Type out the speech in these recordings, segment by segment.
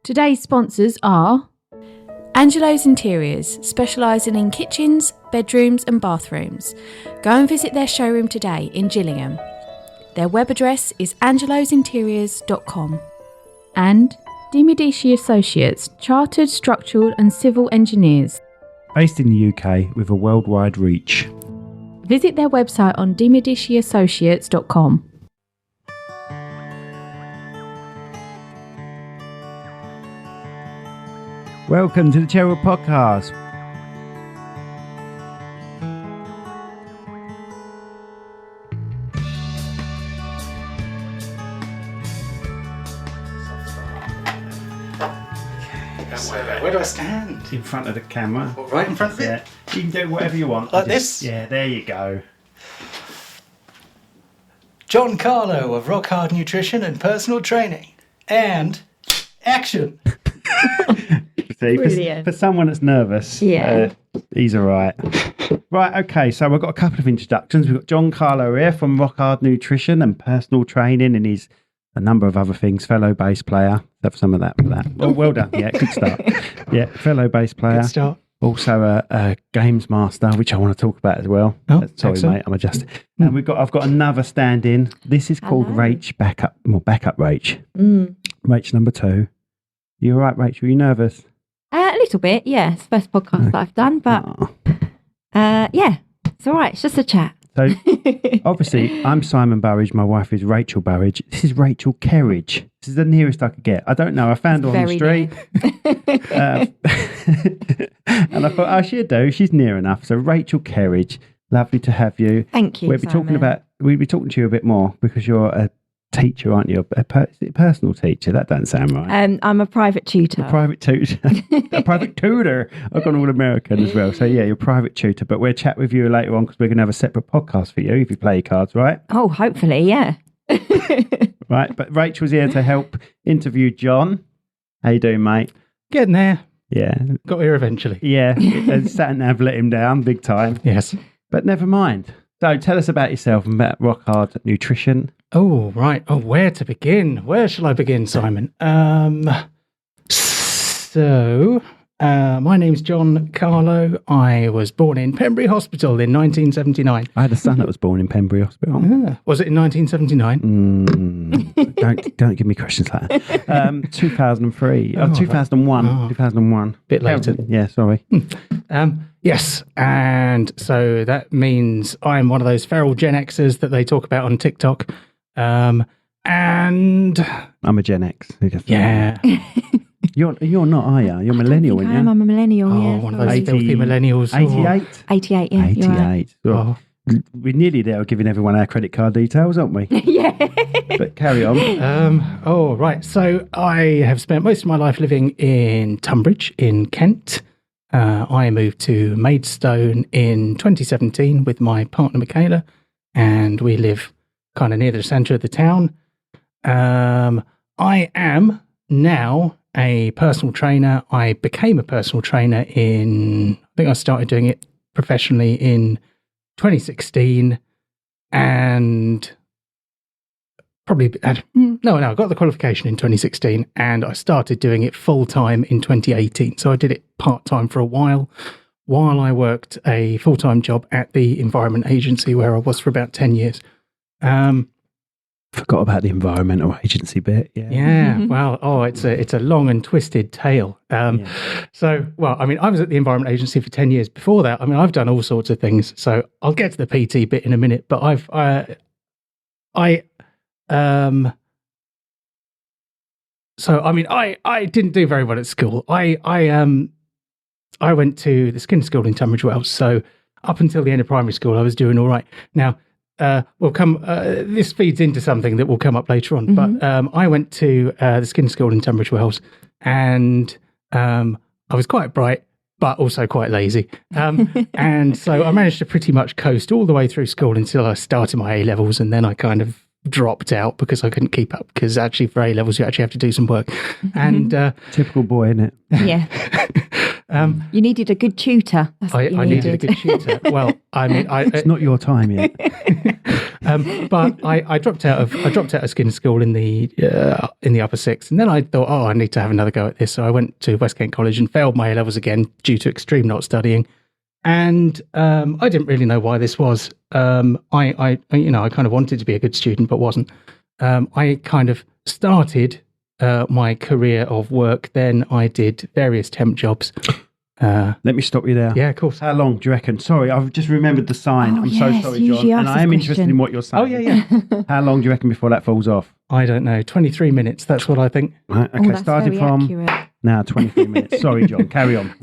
Today's sponsors are Angelo's Interiors, specialising in kitchens, bedrooms and bathrooms. Go and visit their showroom today in Gillingham. Their web address is angelosinteriors.com. And De Medici Associates, Chartered Structural and Civil Engineers. Based in the UK with a worldwide reach. Visit their website on demediciassociates.com. Welcome to the Cherrywood podcast. Where do I stand? In front of the camera. Right in front of it? Yeah. You can do whatever you want. Like this? Yeah, there you go. John Carlow of Rock Hard Nutrition and Personal Training. And action! See, Brilliant. for someone that's nervous, he's all right. Right, okay, so we've got a couple of introductions. We've got John Carlow here from Rock Hard Nutrition and Personal Training, and he's a number of other things, fellow bass player. Have some of that for that. Well done, yeah, good start. Yeah, fellow bass player. Good start. Also a games master, which I want to talk about as well. Oh, sorry, excellent. mate, I'm adjusting. And I've got another stand-in. This is called Rach Backup Rach. Rach number 2. You all right, Rachel? Are you nervous? A little bit, yeah. It's the first podcast that I've done, but yeah, it's all right. It's just a chat. So, obviously, I'm Simon Burridge. My wife is Rachel Burridge. This is Rachel Kerridge. This is the nearest I could get. I don't know. I found her on the street. And I thought, oh, she'll do. She's near enough. So, Rachel Kerridge, lovely to have you. Thank you, We'll be talking Simon. we'll be talking to you a bit more because you're a teacher, aren't you? A personal teacher. That doesn't sound right. I'm a private tutor. A private tutor. A private tutor. I've gone all American as well. So, yeah, you're a private tutor. But we'll chat with you later on because we're going to have a separate podcast for you if you play your cards, right? Oh, hopefully, yeah. Right. But Rachel's here to help interview John. How you doing, mate? Getting there. Yeah. Got here eventually. Yeah. And sat nav let him down big time. Yes. But never mind. So tell us about yourself and about Rock Hard Nutrition. Oh, right. Oh, where to begin? Where shall I begin, Simon? My name's John Carlow. I was born in Pembury Hospital in 1979. I had a son that was born in Pembury Hospital. Was it in 1979? Don't give me questions like that. 2003. 2001. 2001. Bit later. Yeah, sorry. Yes, and so that means I'm one of those feral Gen Xers that they talk about on TikTok. And I'm a Gen X. yeah, You're not, are you? You're millennial, aren't you? I'm a millennial, yeah. one of those filthy millennials. 88? 88, yeah. 88. Oh. We're nearly there giving everyone our credit card details, aren't we? Yeah. But carry on. Right. So I have spent most of my life living in Tunbridge in Kent. I moved to Maidstone in 2017 with my partner Michaela, and we live kind of near the centre of the town. I am now a personal trainer. I became a personal trainer I think I started doing it professionally in 2016, and I got the qualification in 2016, and I started doing it full time in 2018. So I did it part time for a while I worked a full time job at the Environment Agency where I was for about 10 years. Forgot about the environmental agency bit. Yeah. Well, it's a long and twisted tale. So, I was at the Environment Agency for 10 years. Before that, I've done all sorts of things. So I'll get to the PT bit in a minute. But I didn't do very well at school. I went to the Skinner School in Tunbridge Wells. So up until the end of primary school, I was doing all right. Now, this feeds into something that will come up later on. Mm-hmm. But I went to the Skinner School in Tunbridge Wells, and I was quite bright, but also quite lazy. And so I managed to pretty much coast all the way through school until I started my A-levels, and then I kind of dropped out because I couldn't keep up, because actually for A-levels you actually have to do some work. And typical boy, isn't it? Yeah. You needed a good tutor. I needed a good tutor. Well, it's not your time yet. But I dropped out of skin school in the upper sixth, and then I thought, I need to have another go at this. So I went to West Kent College and failed my A-levels again due to extreme not studying. And I didn't really know why this was. I kind of wanted to be a good student, but wasn't. I kind of started my career of work. Then I did various temp jobs. Let me stop you there. Yeah, of course. How long do you reckon? Sorry, I've just remembered the sign. I'm so sorry, John. And I am interested in what you're saying. Oh, yeah. How long do you reckon before that falls off? I don't know. 23 minutes. That's what I think. Right, okay, starting from accurate. now, 23 minutes. Sorry, John. Carry on.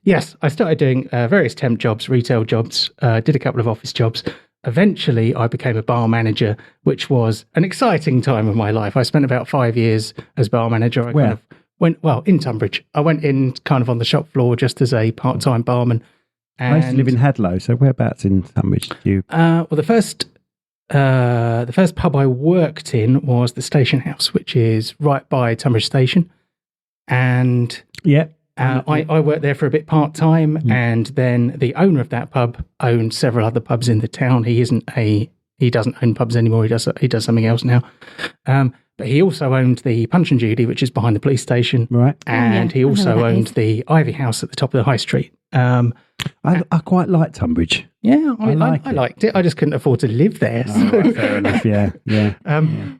Yes, I started doing various temp jobs, retail jobs, did a couple of office jobs. Eventually, I became a bar manager, which was an exciting time of my life. I spent about 5 years as bar manager. Where? In Tunbridge. I went in kind of on the shop floor just as a part-time barman. And, I used to live in Hadlow, so whereabouts in Tunbridge did you? Well, the first pub I worked in was the Station House, which is right by Tunbridge Station. And I worked there for a bit part-time, and then the owner of that pub owned several other pubs in the town. He doesn't own pubs anymore. He does something else now. But he also owned the Punch and Judy, which is behind the police station. Right. And he also owned the Ivy House at the top of the high street. I quite like Tunbridge. Yeah, I liked it. I just couldn't afford to live there. Right, fair enough, yeah.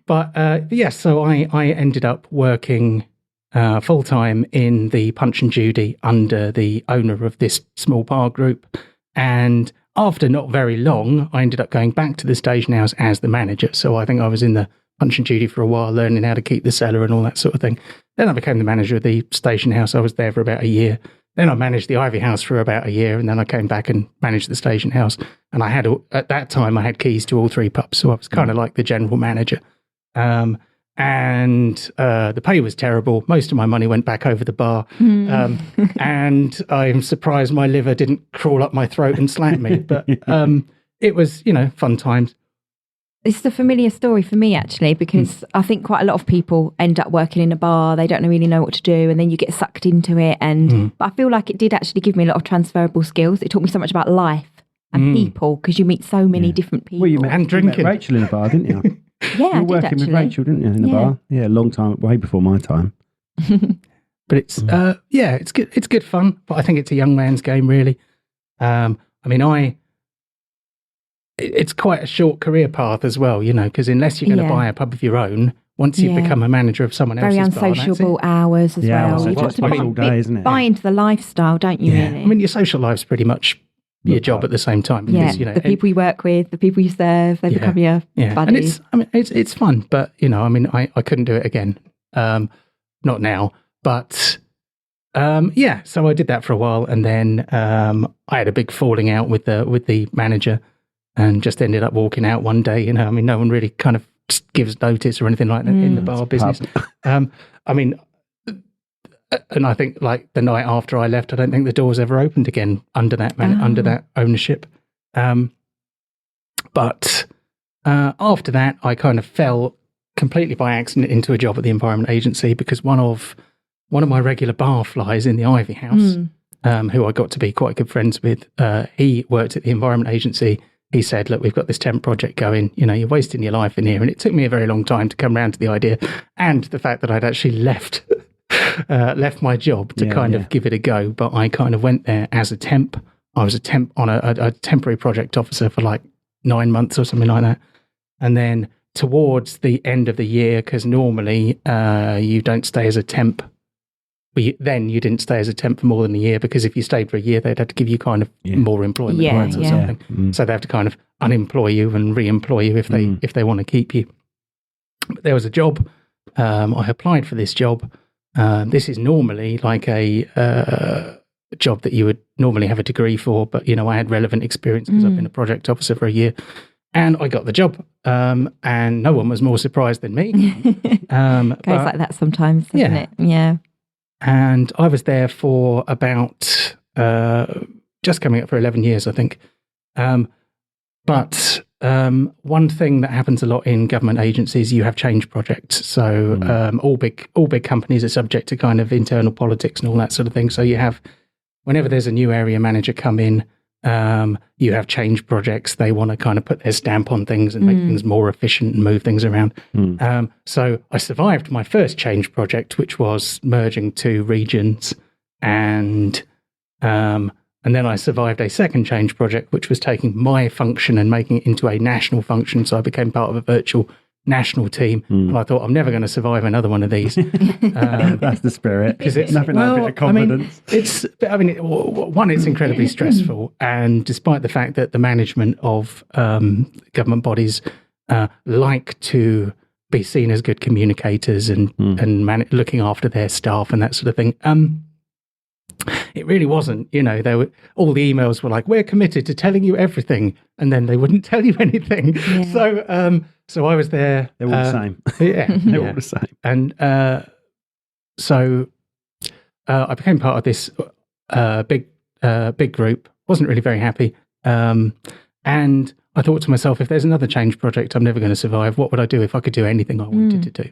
But yes, so I ended up working full-time in the Punch and Judy under the owner of this small bar group. And after not very long, I ended up going back to the Station House as the manager. So I think I was in the Punch and Judy for a while, learning how to keep the cellar and all that sort of thing. Then I became the manager of the Station House. I was there for about a year. Then I managed the Ivy House for about a year, and then I came back and managed the Station House. And at that time, I had keys to all three pubs, so I was kind of like the general manager. And the pay was terrible. Most of my money went back over the bar. And I'm surprised my liver didn't crawl up my throat and slap me. But it was, fun times. It's a familiar story for me, actually, because I think quite a lot of people end up working in a bar. They don't really know what to do, and then you get sucked into it. But I feel like it did actually give me a lot of transferable skills. It taught me so much about life and people, because you meet so many different people. Well, you met Rachel in a bar, didn't you? Yeah, you were working with Rachel, didn't you, in a bar? Yeah, a long time, way before my time. But it's it's good. It's good fun, but I think it's a young man's game, really. It's quite a short career path as well, because unless you're going to buy a pub of your own, once you've become a manager of someone else's bar, very unsociable hours as well. You've got to buy into the lifestyle, don't you? Yeah. Really? I mean, your social life's pretty much your job at the same time. Because, the people you work with, the people you serve, they become your buddies. And it's fun, but I couldn't do it again. Not now, but so I did that for a while, and then I had a big falling out with the manager. And just ended up walking out one day. No one really kind of gives notice or anything like that in the bar business. And I think like the night after I left, I don't think the doors ever opened again under that under that ownership. But after that, I kind of fell completely by accident into a job at the Environment Agency, because one of my regular bar flies in the Ivy House, who I got to be quite good friends with, he worked at the Environment Agency. He said, look, we've got this temp project going, you're wasting your life in here. And it took me a very long time to come around to the idea, and the fact that I'd actually left my job to kind of give it a go. But I kind of went there as a temp. I was a temp on a temporary project officer for like 9 months or something like that. And then towards the end of the year, because normally you don't stay as a temp. Then you didn't stay as a temp for more than a year, because if you stayed for a year, they'd have to give you kind of more employment rights or something. So they have to kind of unemploy you and re-employ you if they want to keep you. But there was a job. I applied for this job. This is normally like a job that you would normally have a degree for, but I had relevant experience because I've been a project officer for a year. And I got the job, and no one was more surprised than me. Goes like that sometimes, doesn't it? Yeah. And I was there for about just coming up for 11 years, I think. But one thing that happens a lot in government agencies, you have change projects. So all big companies are subject to kind of internal politics and all that sort of thing. So you have, whenever there's a new area manager come in, You have change projects. They want to kind of put their stamp on things and make things more efficient and move things around. So I survived my first change project, which was merging 2 regions, and then I survived a second change project, which was taking my function and making it into a national function. So I became part of a virtual national team, and I thought, I'm never going to survive another one of these. That's the spirit. Because it's nothing like a bit of confidence. One, it's incredibly stressful, and despite the fact that the management of government bodies like to be seen as good communicators and looking after their staff and that sort of thing, it really wasn't. All the emails were like, "We're committed to telling you everything," and then they wouldn't tell you anything. Yeah. So I was there. They're all the same. Yeah, they're all the same. And so I became part of this big group. Wasn't really very happy. And I thought to myself, if there's another change project, I'm never going to survive. What would I do if I could do anything I wanted to do?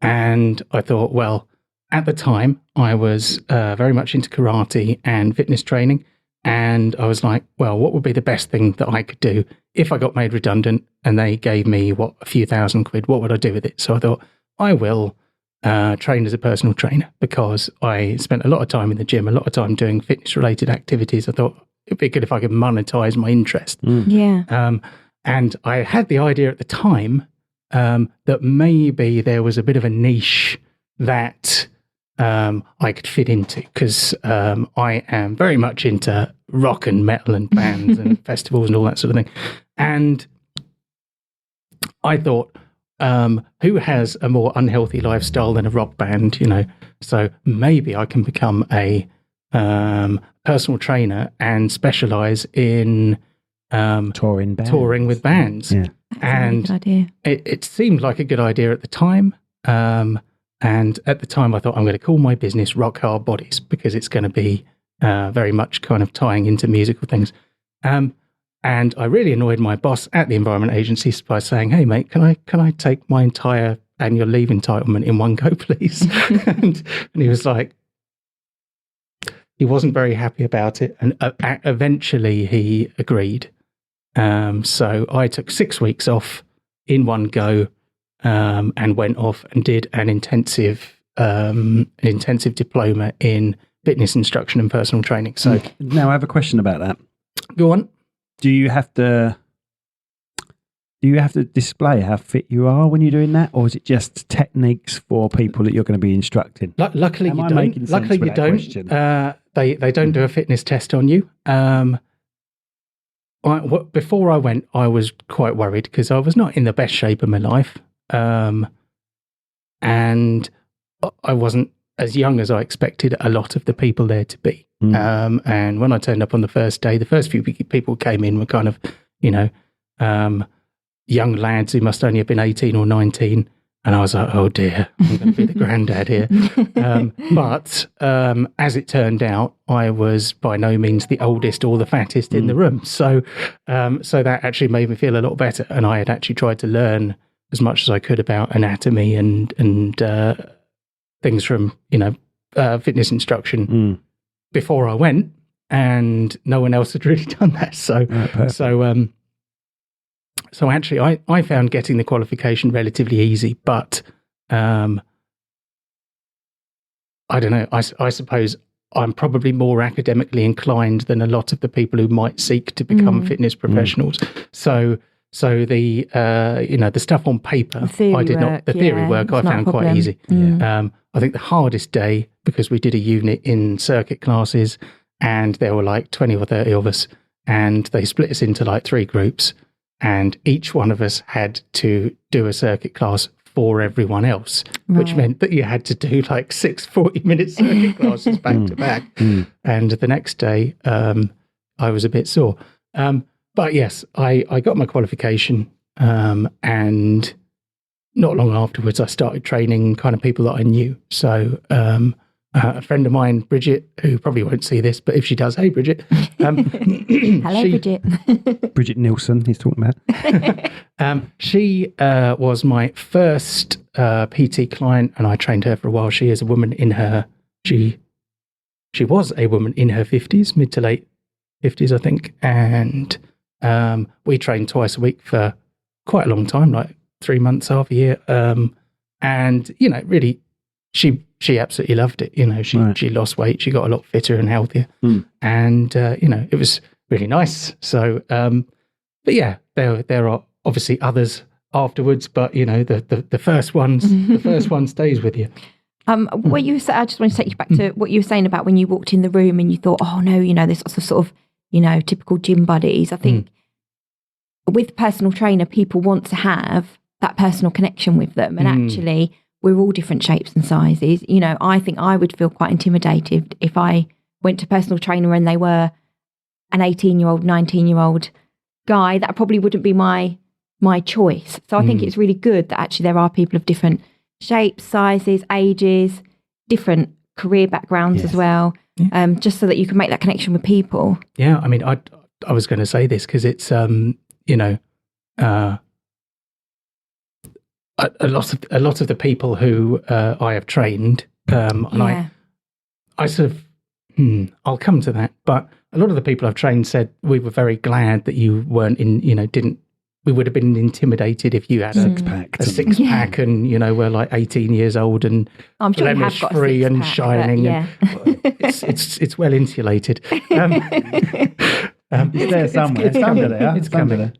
And I thought, well, at the time, I was very much into karate and fitness training. And I was like, well, what would be the best thing that I could do if I got made redundant and they gave me, a few £1,000? What would I do with it? So I thought, I will train as a personal trainer, because I spent a lot of time in the gym, a lot of time doing fitness-related activities. I thought it'd be good if I could monetize my interest. Yeah. And I had the idea at the time that maybe there was a bit of a niche that I could fit into, because I am very much into rock and metal and bands and festivals and all that sort of thing. And I thought, who has a more unhealthy lifestyle than a rock band, So maybe I can become a personal trainer and specialize in touring with bands. Yeah. And a good idea. It seemed like a good idea at the time. And at the time, I thought, I'm going to call my business Rock Hard Bodies, because it's going to be very much kind of tying into musical things. And I really annoyed my boss at the Environment Agency by saying, "Hey, mate, can I take my entire annual leave entitlement in one go, please?" and he was like, he wasn't very happy about it. And eventually he agreed. So I took 6 weeks off in one go. And went off and did an intensive diploma in fitness instruction and personal training. So now I have a question about that. Go on. Do you have to display how fit you are when you're doing that, or is it just techniques for people that you're going to be instructing? Luckily, you don't. Luckily, you don't. They don't do a fitness test on you. Before I went, I was quite worried because I was not in the best shape of my life. And I wasn't as young as I expected a lot of the people there to be. And when I turned up on the first day, the first few people came in were kind of, young lads who must only have been 18 or 19. And I was like, oh dear, I'm going to be the granddad here. But as it turned out, I was by no means the oldest or the fattest in the room. So that actually made me feel a lot better. And I had actually tried to learn as much as I could about anatomy and things from, fitness instruction before I went. And no one else had really done that. So actually, I found getting the qualification relatively easy, but I don't know. I suppose I'm probably more academically inclined than a lot of the people who might seek to become fitness professionals. So the the stuff on paper, the theory work I found quite easy. I think the hardest day, because we did a unit in circuit classes, and there were like 20 or 30 of us, and they split us into like 3 groups. And each one of us had to do a circuit class for everyone else, which meant that you had to do like 6 40-minute circuit classes back to back. And the next day, I was a bit sore. But yes, I got my qualification, and not long afterwards, I started training kind of people that I knew. So a friend of mine, Bridget, who probably won't see this, but if she does, hey, Bridget. Hello, Bridget. Bridget Nielsen, he's talking about. She was my first PT client, and I trained her for a while. She is a woman in her, she was a woman in her 50s, mid to late 50s, I think. And we trained twice a week for quite a long time, like 3 months, half a year. And, really, she absolutely loved it. She lost weight. She got a lot fitter and healthier. And, it was really nice. So, but yeah, there are obviously others afterwards, but, the first one stays with you. What you said, I just want to take you back to what you were saying about when you walked in the room and you thought, oh no, there's lots of sort of, typical gym buddies. I think with personal trainer, people want to have that personal connection with them. And actually, we're all different shapes and sizes. I think I would feel quite intimidated if I went to a personal trainer and they were an 18-year-old, 19-year-old guy. That probably wouldn't be my choice. So I think it's really good that actually there are people of different shapes, sizes, ages, different career backgrounds as well, just so that you can make that connection with people. Yeah, I mean, I was going to say this because it's, a lot of the people who I have trained, and I sort of, I'll come to that, but a lot of the people I've trained said we were very glad that you weren't we would have been intimidated if you had a six pack and, were like 18 years old and I'm sure blemish free and shining. Yeah. And, it's well insulated. It's there somewhere. It's under there. It's coming.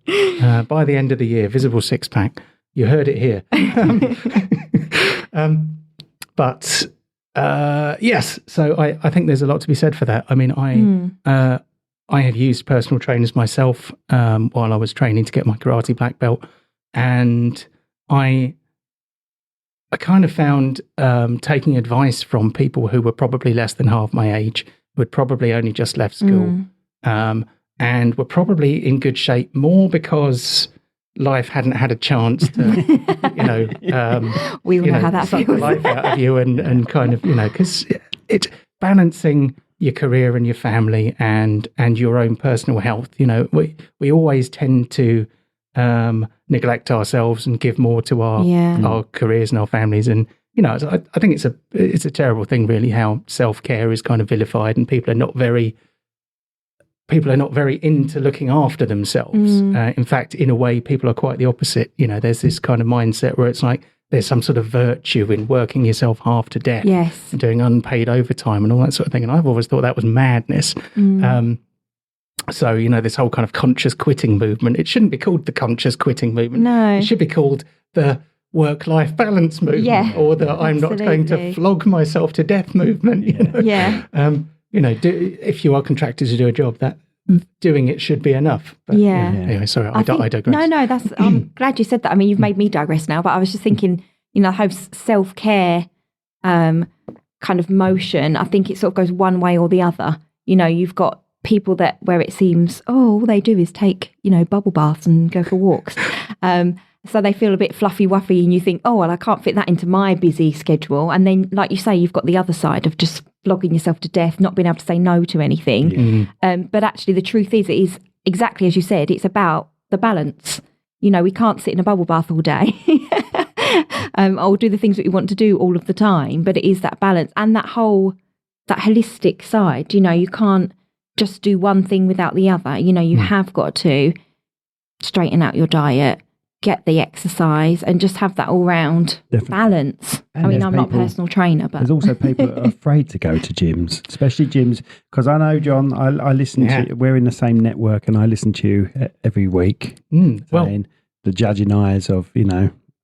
By the end of the year, visible six pack. You heard it here. But yes, so I think there's a lot to be said for that. I mean, I have used personal trainers myself while I was training to get my karate black belt, and I kind of found taking advice from people who were probably less than half my age, who had probably only just left school, and were probably in good shape more because life hadn't had a chance to, we all know how that suck feels. the life out of you and kind of, because it's balancing your career and your family and your own personal health. We always tend to neglect ourselves and give more to our careers and our families. And I think it's a terrible thing, really, how self-care is kind of vilified and people are not very into looking after themselves. In fact, in a way, people are quite the opposite. There's this kind of mindset where it's like there's some sort of virtue in working yourself half to death, and doing unpaid overtime and all that sort of thing. And I've always thought that was madness. So, this whole kind of conscious quitting movement, it shouldn't be called the conscious quitting movement. No. It should be called the work-life balance movement, or the I'm not going to flog myself to death movement. If you are contracted to do a job, that doing it should be enough. But, anyway, sorry, I digress. No, that's. I'm glad you said that. I mean, you've made me digress now. But I was just thinking, the whole self-care kind of motion. I think it sort of goes one way or the other. You've got people where it seems, all they do is take, bubble baths and go for walks. So they feel a bit fluffy wuffy and you think, oh, well, I can't fit that into my busy schedule. And then, like you say, you've got the other side of just flogging yourself to death, not being able to say no to anything. But actually the truth is, it is exactly as you said, it's about the balance. We can't sit in a bubble bath all day or do the things that we want to do all of the time, but it is that balance and that holistic side. You can't just do one thing without the other. You have got to straighten out your diet, get the exercise and just have that all-round balance. And I'm not a personal trainer, but... There's also people that are afraid to go to gyms, especially gyms, because I know, John, I listen to you, we're in the same network and I listen to you every week, saying the judging eyes of,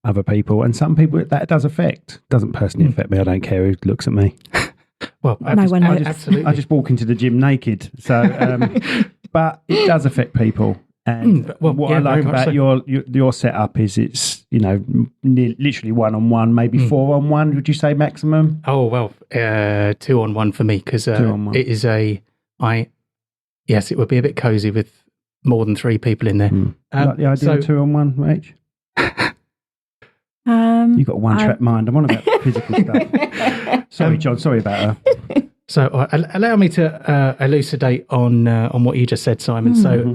other people. And some people that does affect. Doesn't personally affect me. I don't care who looks at me. Well, absolutely. I just walk into the gym naked. So, but it does affect people. And what I like about your setup is it's, literally 1-on-1, maybe 4-on-1, would you say maximum? Oh, well, 2-on-1 for me, because it is yes, it would be a bit cozy with more than 3 people in there. Like the idea of 2-on-1, Rach? You've got a one-track mind. I'm on about physical stuff. Sorry, John, sorry about her. So allow me to elucidate on what you just said, Simon. So,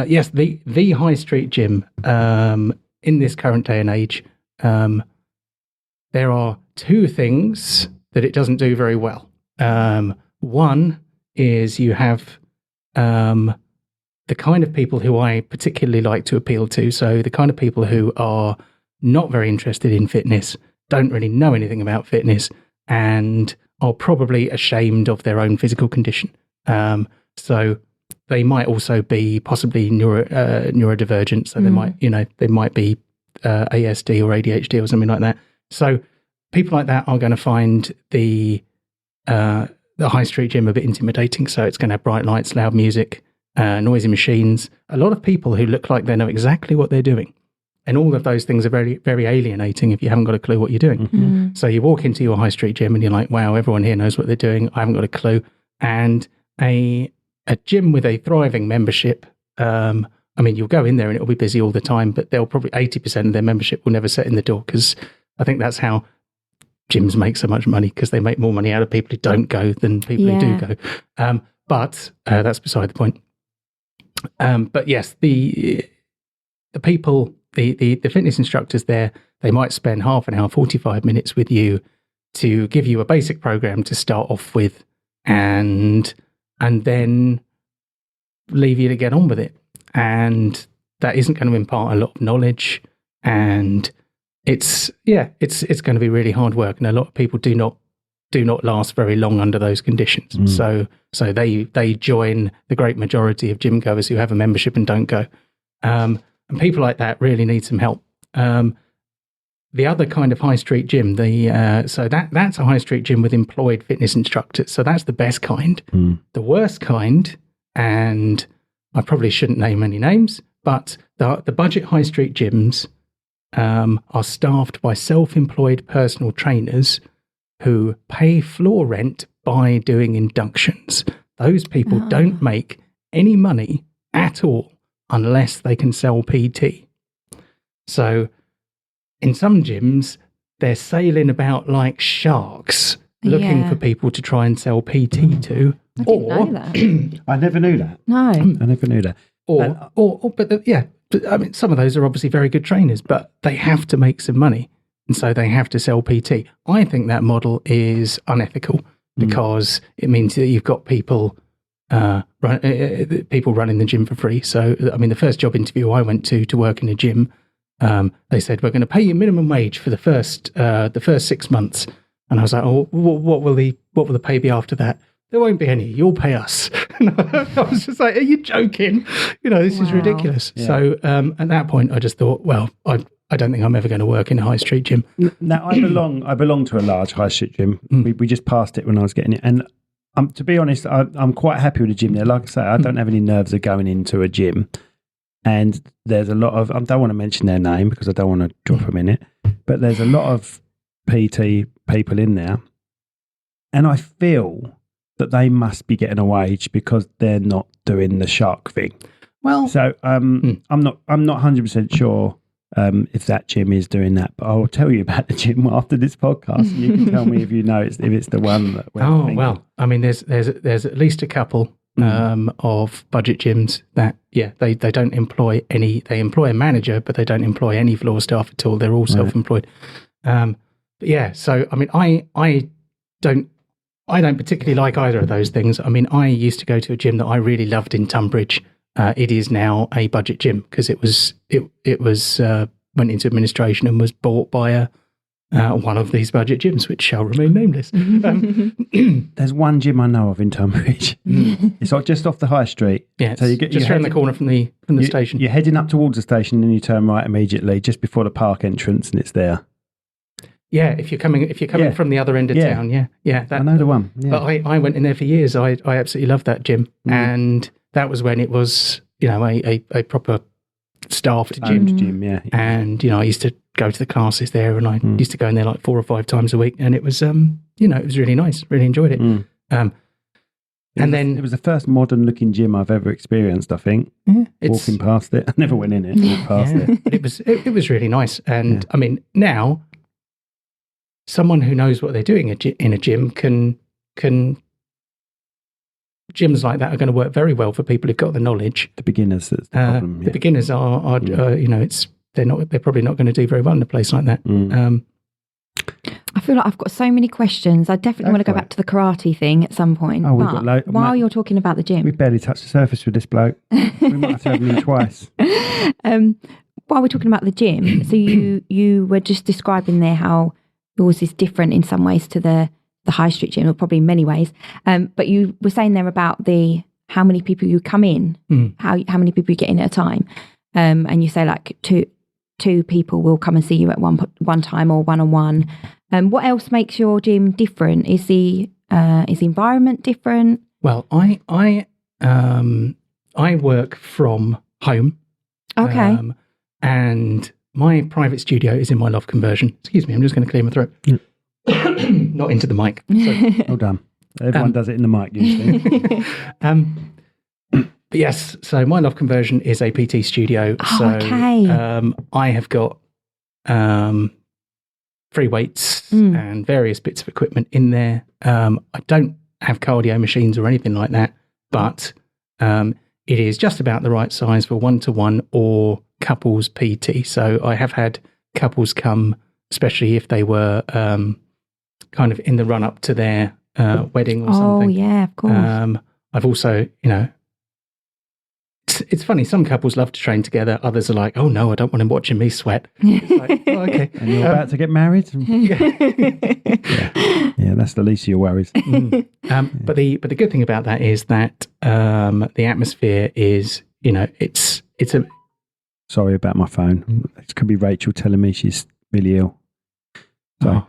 yes, the high street gym in this current day and age, there are 2 things that it doesn't do very well. One is you have the kind of people who I particularly like to appeal to. So the kind of people who are not very interested in fitness, don't really know anything about fitness, and are probably ashamed of their own physical condition. So they might also be possibly neurodivergent. So they might be ASD or ADHD or something like that. So people like that are going to find the high street gym a bit intimidating. So it's going to have bright lights, loud music, noisy machines, a lot of people who look like they know exactly what they're doing. And all of those things are very, very alienating if you haven't got a clue what you're doing. Mm. So you walk into your high street gym and you're like, wow, everyone here knows what they're doing. I haven't got a clue. And a gym with a thriving membership, you'll go in there and it'll be busy all the time, but they'll probably 80% of their membership will never set in the door, because I think that's how gyms make so much money, because they make more money out of people who don't go than people who do go. But that's beside the point. But yes, the people, the fitness instructors there, they might spend half an hour, 45 minutes with you to give you a basic program to start off with, and then leave you to get on with it. And that isn't going to impart a lot of knowledge, and it's going to be really hard work. And a lot of people do not last very long under those conditions. So they join the great majority of gym goers who have a membership and don't go. And people like that really need some help. The other kind of high street gym, that's a high street gym with employed fitness instructors. So that's the best kind. The worst kind, and I probably shouldn't name any names, but the budget high street gyms are staffed by self-employed personal trainers who pay floor rent by doing inductions. Those people don't make any money at all unless they can sell PT. So in some gyms, they're sailing about like sharks, looking for people to try and sell PT to. I didn't know that. I never knew that. No. I never knew that. Some of those are obviously very good trainers, but they have to make some money, and so they have to sell PT. I think that model is unethical, because it means that you've got people running the gym for free. So, the first job interview I went to work in a gym, they said, we're going to pay you minimum wage for the first 6 months. And I was like, oh, what will the pay be after that? There won't be any. You'll pay us. And I was just like, are you joking? This is ridiculous. Yeah. So at that point, I just thought, well, I don't think I'm ever going to work in a high street gym. Now, I belong to a large high street gym. We just passed it when I was getting it. And to be honest, I'm quite happy with the gym there. Like I say, I don't have any nerves of going into a gym. And there's a lot of, I don't want to mention their name because I don't want to drop them in it, but there's a lot of PT people in there. And I feel that they must be getting a wage because they're not doing the shark thing. Well, so I'm not 100% sure if that gym is doing that, but I'll tell you about the gym after this podcast, and you can tell me if you know if it's the one that we're thinking. Well, there's at least a couple of budget gyms that they don't employ any. They employ a manager, but they don't employ any floor staff at all. They're all self-employed. So I don't particularly like either of those things. I used to go to a gym that I really loved in Tunbridge. It is now a budget gym because it was went into administration and was bought by one of these budget gyms, which shall remain nameless. There's one gym I know of in Tunbridge. It's just off the high street. Yeah, so you get just around the corner from the station. You're heading up towards the station, and you turn right immediately, just before the park entrance, and it's there. Yeah, if you're coming from the other end of town, I know the one. Yeah. But I went in there for years. I absolutely loved that gym, and that was when it was a proper staffed gym. And I used to go to the classes there, and I used to go in there like 4 or 5 times a week, and it was it was really nice. Really enjoyed it. It was the first modern looking gym I've ever experienced, I think. Yeah, walking past it. I never went in it. Walked past it. But it was really nice. And now someone who knows what they're doing in a gym can gyms like that are going to work very well for people who've got the knowledge. The beginners, that's the problem. The beginners they're probably not going to do very well in a place like that. I feel like I've got so many questions. I definitely want to go back to the karate thing at some point. Oh, but while you're talking about the gym, we barely touched the surface with this bloke. We might have to have him in twice. While we're talking about the gym, so you were just describing there how yours is different in some ways to the high street gym, or probably in many ways. But you were saying there about how many people you come in, how many people you get in at a time, and you say like two people will come and see you at one time or one-on-one. What else makes your gym different? Is the environment different? Well, I work from home. Okay. And my private studio is in my loft conversion. Excuse me, I'm just going to clear my throat. Not into the mic. Well done. Everyone does it in the mic usually. But yes, so my loft conversion is a PT studio. Okay. I have got free weights and various bits of equipment in there. I don't have cardio machines or anything like that, but it is just about the right size for one-to-one or couples PT. So I have had couples come, especially if they were kind of in the run-up to their wedding or something. Oh, yeah, of course. I've also, it's funny, some couples love to train together. Others are like, oh, no, I don't want him watching me sweat. It's like, oh, okay. And you're about to get married? Yeah, that's the least of your worries. But the good thing about that is that the atmosphere is, it's a... Sorry about my phone. It could be Rachel telling me she's really ill. So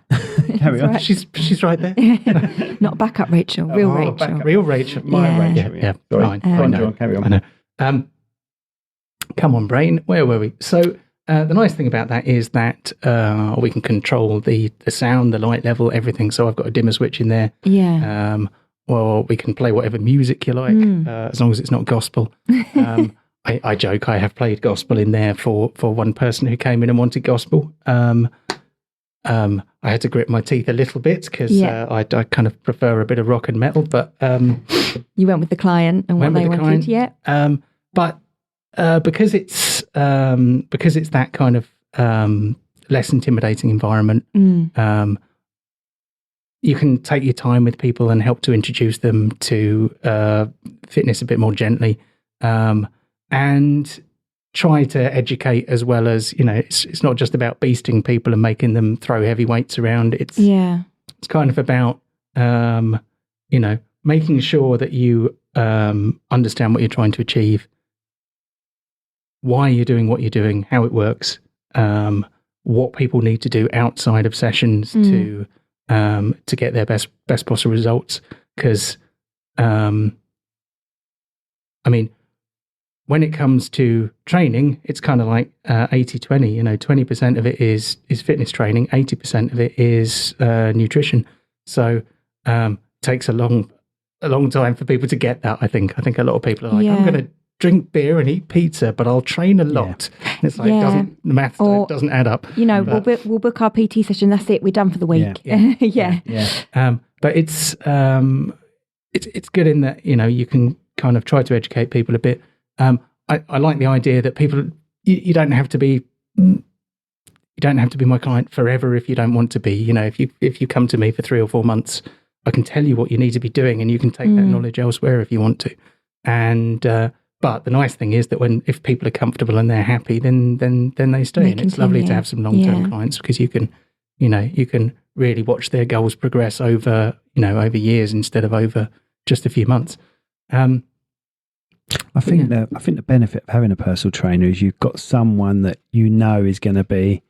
carry on. Right. She's right there. Not backup Rachel, real Rachel. Backup, real Rachel. My Rachel. Yeah. Sorry. Fine. John, carry on. I know. Come on, brain. Where were we? So the nice thing about that is that we can control the sound, the light level, everything. So I've got a dimmer switch in there. Yeah. Or we can play whatever music you like, as long as it's not gospel. I joke, I have played gospel in there for one person who came in and wanted gospel. I had to grit my teeth a little bit because I kind of prefer a bit of rock and metal, but you went with the client and what they wanted, yeah. But because it's that kind of less intimidating environment, you can take your time with people and help to introduce them to fitness a bit more gently, and try to educate as well as, it's not just about beasting people and making them throw heavy weights around. It's kind of about, making sure that you understand what you're trying to achieve, why you're doing what you're doing, how it works, what people need to do outside of sessions to get their best possible results. Because, when it comes to training, it's kind of like 80-20, 20% of it is fitness training, 80% of it is nutrition. So it takes a long time for people to get that, I think. I think a lot of people are like, I'm going to drink beer and eat pizza, but I'll train a lot. Yeah. It's like, the math doesn't add up. We'll book our PT session, that's it, we're done for the week. Yeah. But it's good in that, you can kind of try to educate people a bit. I like the idea that people, you don't have to be my client forever if you don't want to be. If you come to me for 3 or 4 months, I can tell you what you need to be doing, and you can take that knowledge elsewhere if you want to. And but the nice thing is that if people are comfortable and they're happy, then they stay. And it's lovely to have some long-term clients, because you can really watch their goals progress over years instead of over just a few months. I think the benefit of having a personal trainer is you've got someone that is going to be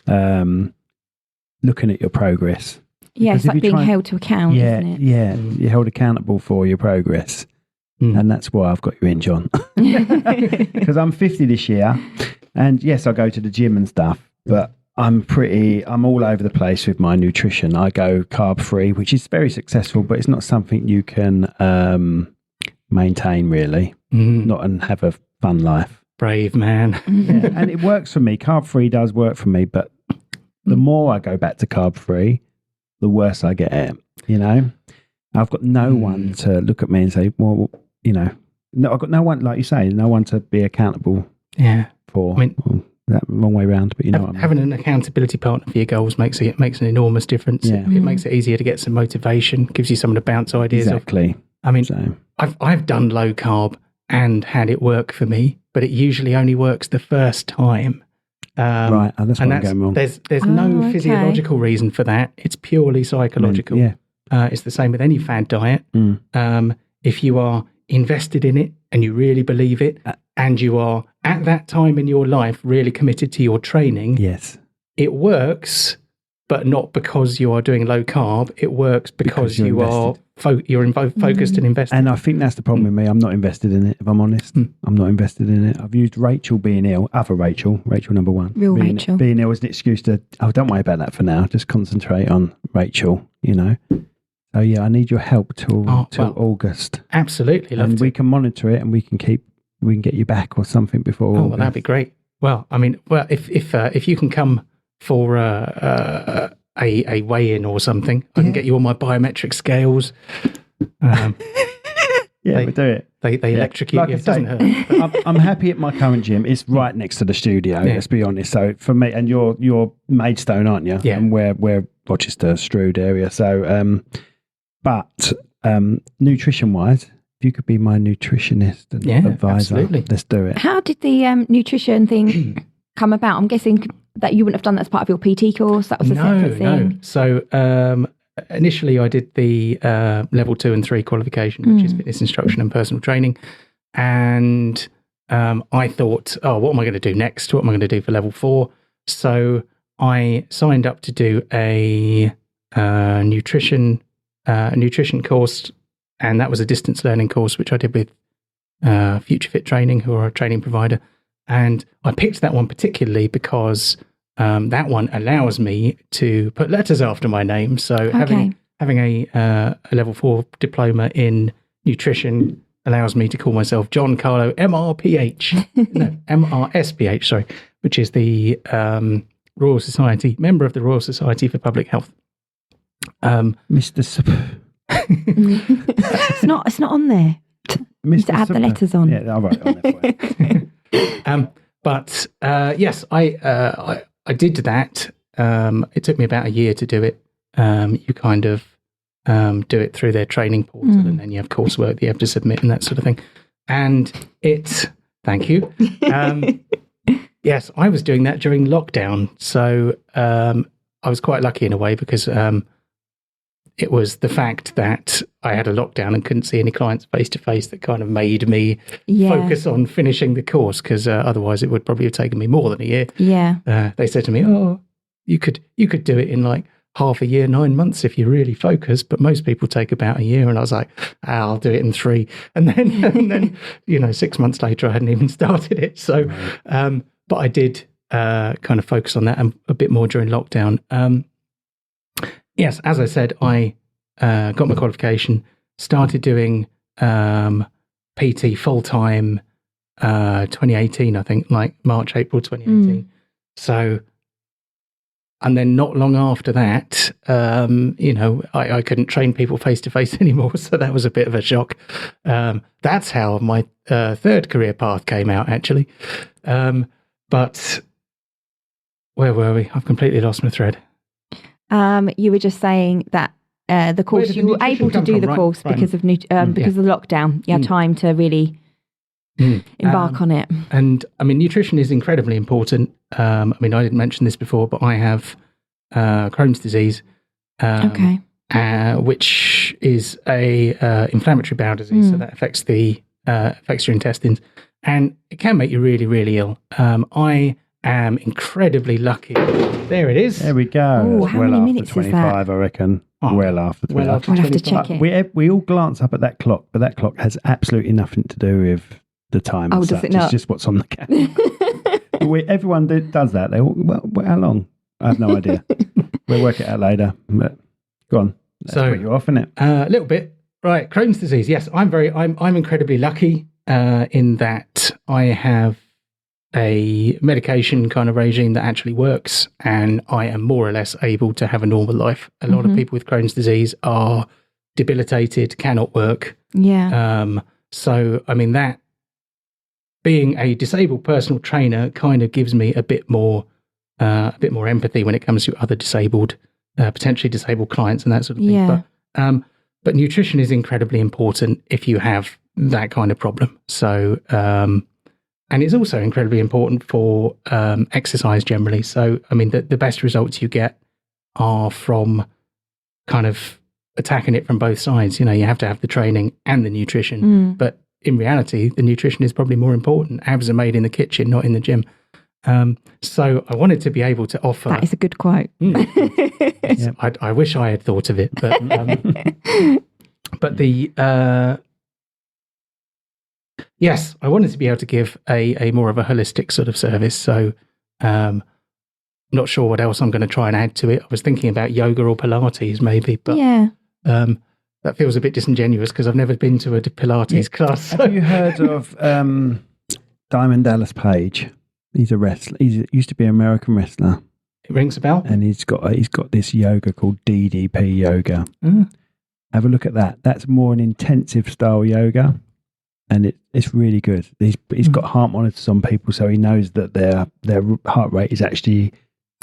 looking at your progress. Yeah, it's like being held to account, isn't it? Yeah, you're held accountable for your progress. And that's why I've got you in, John. Because I'm 50 this year, and yes, I go to the gym and stuff, but I'm all over the place with my nutrition. I go carb-free, which is very successful, but it's not something you can maintain, really, not and have a fun life. Brave man. And it works for me. Carb-free does work for me, but the more I go back to carb-free, the worse I get at it, I've got no one to look at me and say, well, I've got no one, like you say, no one to be accountable for. that wrong way round, but you know what I mean. Having an accountability partner for your goals makes an enormous difference. Yeah. It makes it easier to get some motivation, gives you something to bounce ideas Exactly. off. I mean, I've done low carb and had it work for me, but it usually only works the first time. Right, that's where I'm going wrong. There's no physiological reason for that. It's purely psychological. Yeah. It's the same with any fad diet. If you are invested in it and you really believe it, and you are at that time in your life really committed to your training, yes, it works, but not because you are doing low carb. It works because you are focused and invested. And I think that's the problem with me. I'm not invested in it, if I'm honest. I'm not invested in it. I've used Rachel being ill, other Rachel number one. Rachel. Being ill as an excuse to, don't worry about that for now. Just concentrate on Rachel, you know. So yeah, I need your help till August. Absolutely. And we can monitor it and we can get you back or something before August. Well, that'd be great. Well, I mean, if you can come for a weigh-in or something, I can get you on my biometric scales. We do it. They electrocute you. It doesn't hurt. I'm happy at my current gym. It's right next to the studio. Yeah. Let's be honest. So for me, and you're Maidstone, aren't you? Yeah. And we're Rochester, Strood area. So, but nutrition-wise, if you could be my nutritionist and advisor, absolutely. Let's do it. How did the nutrition thing come about? I'm guessing that you wouldn't have done that as part of your PT course. That was a separate thing. No. So initially I did the level 2 and 3 qualification, which is fitness instruction and personal training. And I thought, what am I going to do next? What am I going to do for level 4? So I signed up to do a nutrition course, and that was a distance learning course, which I did with Future Fit Training, who are a training provider. And I picked that one particularly because that one allows me to put letters after my name. So having a level 4 diploma in nutrition allows me to call myself John Carlow, MRSPH, sorry, which is the Royal Society, member of the Royal Society for Public Health. Mr. It's not on there. Mr. To add the letters on. Yeah, I'll write it on there. But yes, I did that. It took me about a year to do it. You kind of do it through their training portal, and then you have coursework that you have to submit and that sort of thing. And thank you. Yes, I was doing that during lockdown. So I was quite lucky in a way because it was the fact that I had a lockdown and couldn't see any clients face to face that kind of made me focus on finishing the course, because otherwise it would probably have taken me more than a year. Yeah. They said to me, you could do it in like half a year, 9 months if you really focus, but most people take about a year. And I was like, I'll do it in 3. And then 6 months later, I hadn't even started it. So, but I did kind of focus on that a bit more during lockdown. Yes, as I said, I got my qualification, started doing PT full-time 2018, I think, like March, April 2018. So, and then not long after that, I couldn't train people face-to-face anymore, so that was a bit of a shock. That's how my third career path came out, actually. But where were we? I've completely lost my thread. You were just saying that the course, you were able to do the course because of the lockdown. You had time to really embark on it. And I mean, nutrition is incredibly important. I mean, I didn't mention this before, but I have Crohn's disease, which is a inflammatory bowel disease. So that affects your intestines, and it can make you really, really ill. I am incredibly lucky. There it is. There we go. Ooh, how many minutes after 25, I reckon. Well after 25. Well after I'll have to check it. We all glance up at that clock, but that clock has absolutely nothing to do with the time. Oh, does it not? It's just what's on the calendar. Everyone does that. They all, well, how long? I have no idea. We'll work it out later. But go on. Let's put you off, innit? A little bit. Right. Crohn's disease. Yes, I'm incredibly lucky in that I have a medication kind of regime that actually works, and I am more or less able to have a normal life. A lot of people with Crohn's disease are debilitated, cannot work. Yeah. So, I mean, that being a disabled personal trainer kind of gives me a bit more empathy when it comes to other potentially disabled clients and that sort of thing. Yeah. But nutrition is incredibly important if you have that kind of problem. So, and it's also incredibly important for exercise generally. So, I mean, the best results you get are from kind of attacking it from both sides. You have to have the training and the nutrition. But in reality, the nutrition is probably more important. Abs are made in the kitchen, not in the gym. So I wanted to be able to offer... That is a good quote. I wish I had thought of it. But yes, I wanted to be able to give a more of a holistic sort of service. So not sure what else I'm going to try and add to it. I was thinking about yoga or Pilates maybe, but that feels a bit disingenuous because I've never been to a Pilates class. So. Have you heard of Diamond Dallas Page? He's a wrestler. He used to be an American wrestler. It rings a bell. And he's got this yoga called DDP yoga. Have a look at that. That's more an intensive style yoga, and it's really good. He's got heart monitors on people, so he knows that their heart rate is actually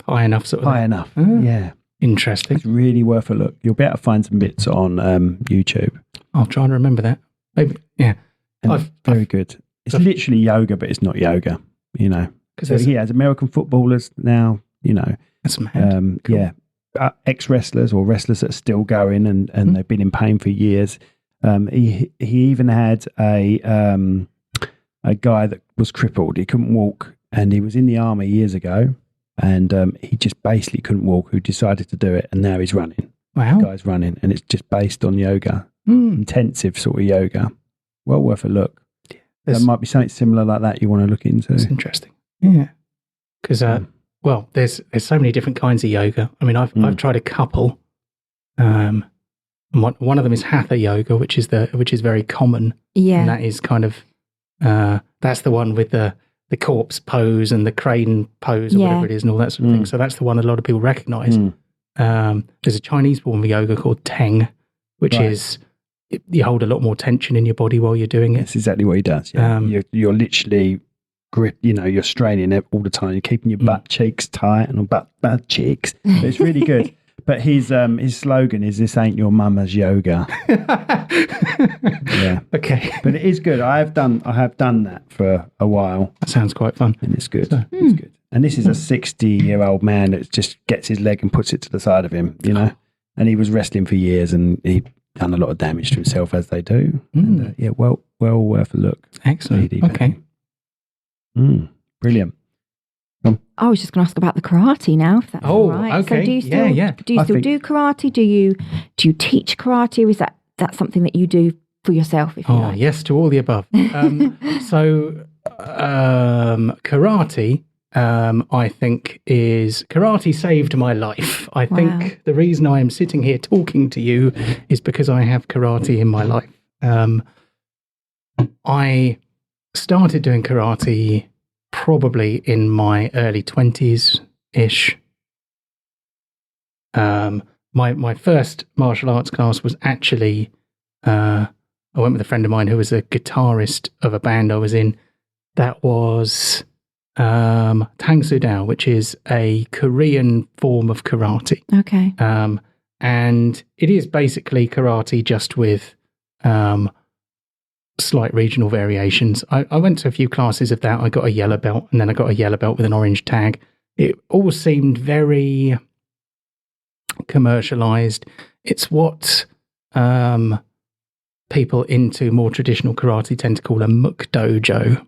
high enough. Enough. Yeah. Interesting. It's really worth a look. You'll be able to find some bits on YouTube. I'll try and remember that. Maybe. Yeah. Very good. It's literally yoga, but it's not yoga. So he has American footballers now, That's mad. Cool. Yeah, ex-wrestlers or wrestlers that are still going and they've been in pain for years. He even had a guy that was crippled. He couldn't walk, and he was in the army years ago, and he just basically couldn't walk, who decided to do it, and now he's running. Wow. The guy's running, and it's just based on yoga. Intensive sort of yoga. Well worth a look. There might be something similar like that you want to look into. That's interesting. Yeah. Because, there's so many different kinds of yoga. I mean, I've tried a couple. One of them is Hatha yoga, which is very common. Yeah. And that is kind of, that's the one with the corpse pose and the crane pose or whatever it is and all that sort of thing. So that's the one a lot of people recognize. There's a Chinese form of yoga called Teng, which is, you hold a lot more tension in your body while you're doing it. That's exactly what he does. Yeah. You're literally grip. You're straining it all the time. You're keeping your butt cheeks tight and butt cheeks. But it's really good. But his slogan is, "This ain't your mama's yoga." Yeah. Okay. But it is good. I have done that for a while. That sounds quite fun. And it's good. It's good. And this is a 60-year-old man that just gets his leg and puts it to the side of him. And he was wrestling for years, and he done a lot of damage to himself, as they do. And, well worth a look. Excellent. Okay. Brilliant. I was just going to ask about the karate now, if that's all right. Okay. So do you still do karate? Do you teach karate, or is that something that you do for yourself? If you like? Yes, to all the above. Karate. I think karate saved my life. I think the reason I am sitting here talking to you is because I have karate in my life. I started doing karate probably in my early 20s-ish. My first martial arts class was actually, I went with a friend of mine who was a guitarist of a band I was in. That was Tang Soo Dao, which is a Korean form of karate. Okay. And it is basically karate just with slight regional variations. I went to a few classes of that. I got a yellow belt, and then I got a yellow belt with an orange tag. It all seemed very commercialized. It's what people into more traditional karate tend to call a muk dojo.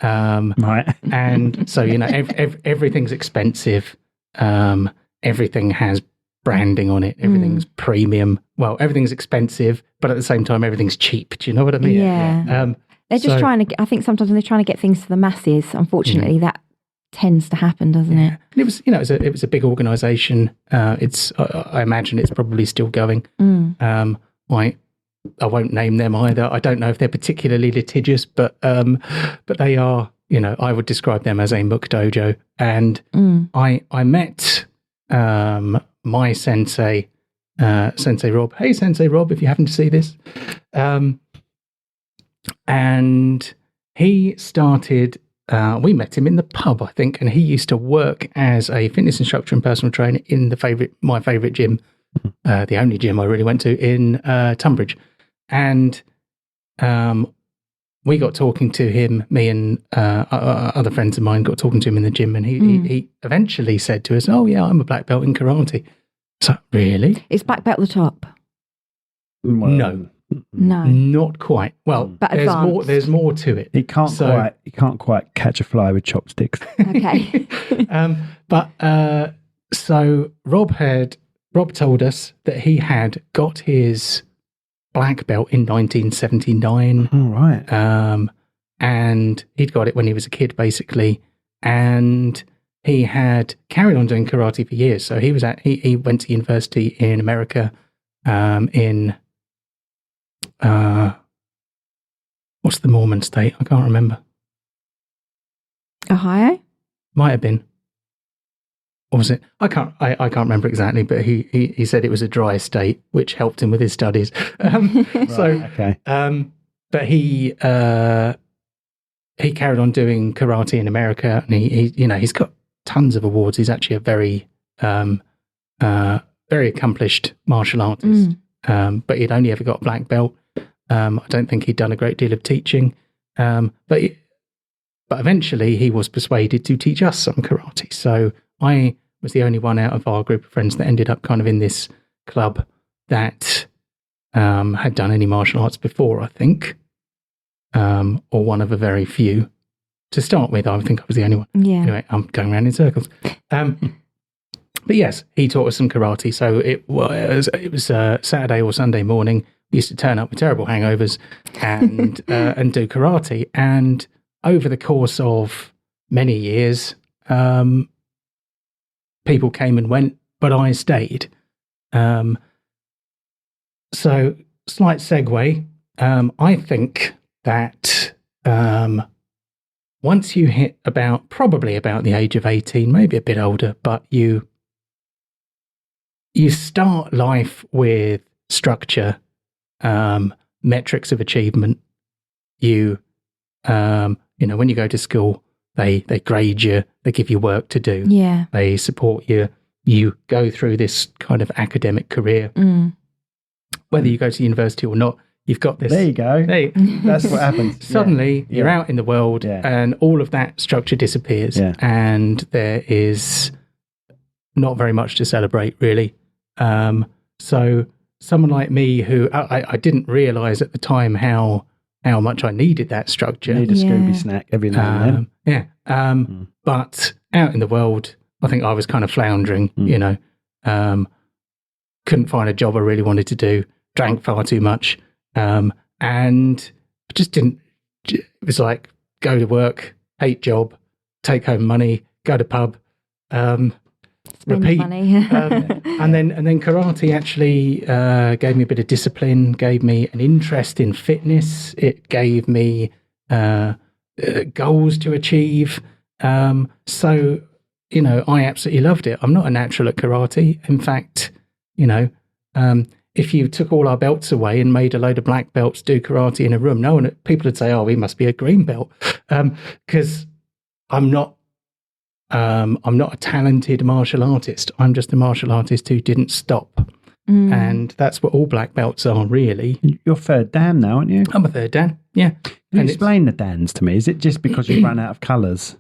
Right. And so, everything's expensive. Everything has branding on it. Everything's premium. Well, everything's expensive, but at the same time, everything's cheap. Do you know what I mean? Yeah. They're just trying to, I think sometimes when they're trying to get things to the masses, unfortunately, that tends to happen, doesn't it? And it was, it was a big organisation. I imagine it's probably still going. I won't name them either. I don't know if they're particularly litigious, but they are, I would describe them as a muk dojo. And I met my sensei, Sensei Rob. Hey, Sensei Rob, if you happen to see this. And he started. We met him in the pub, I think, and he used to work as a fitness instructor and personal trainer in my favourite gym, the only gym I really went to in Tunbridge. And we got talking to him, me and other friends of mine got talking to him in the gym, and he eventually said to us, "Oh yeah, I'm a black belt in karate." So, really? Is black belt the top? No. No. Not quite. Well, But there's more to it. He can't quite catch a fly with chopsticks. Okay. So Rob told us that he had got his black belt in 1979. All right. And he'd got it when he was a kid, basically, and he had carried on doing karate for years. So he went to university in America, in what's the Mormon state? I can't remember. Ohio? Might have been. Or was it? I can't remember exactly, but he said it was a dry state, which helped him with his studies. Okay. But he carried on doing karate in America, and he's got tons of awards. He's actually a very very accomplished martial artist. But he'd only ever got a black belt. I don't think he'd done a great deal of teaching. But eventually he was persuaded to teach us some karate. So I was the only one out of our group of friends that ended up kind of in this club that had done any martial arts before, I think, or one of a very few. To start with, I think I was the only one. Yeah. Anyway, I'm going around in circles. But yes, he taught us some karate. So it was Saturday or Sunday morning. We used to turn up with terrible hangovers and and do karate. And over the course of many years, people came and went, but I stayed. So slight segue. I think that once you hit probably about the age of 18, maybe a bit older, but you start life with structure, metrics of achievement. When you go to school, they grade you, they give you work to do. Yeah. They support you. You go through this kind of academic career. Whether you go to university or not, you've got this. There you go. That's what happens. Suddenly, you're out in the world, and all of that structure disappears, and there is not very much to celebrate, really. So someone like me, who I didn't realise at the time how much I needed that structure. You need a Scooby snack every now and then. But out in the world, I think I was kind of floundering, couldn't find a job I really wanted to do, drank far too much, and I just didn't. It was like, go to work, hate job, take home money, go to pub, repeat. Money. and then karate actually gave me a bit of discipline, gave me an interest in fitness. It gave me goals to achieve. So, I absolutely loved it. I'm not a natural at karate. In fact, if you took all our belts away and made a load of black belts do karate in a room, people would say, "Oh, he must be a green belt," because I'm not a talented martial artist. I'm just a martial artist who didn't stop. And that's what all black belts are, really. You're third Dan now, aren't you? I'm a third Dan, yeah. Can you explain the Dans to me? Is it just because you've run out of colours?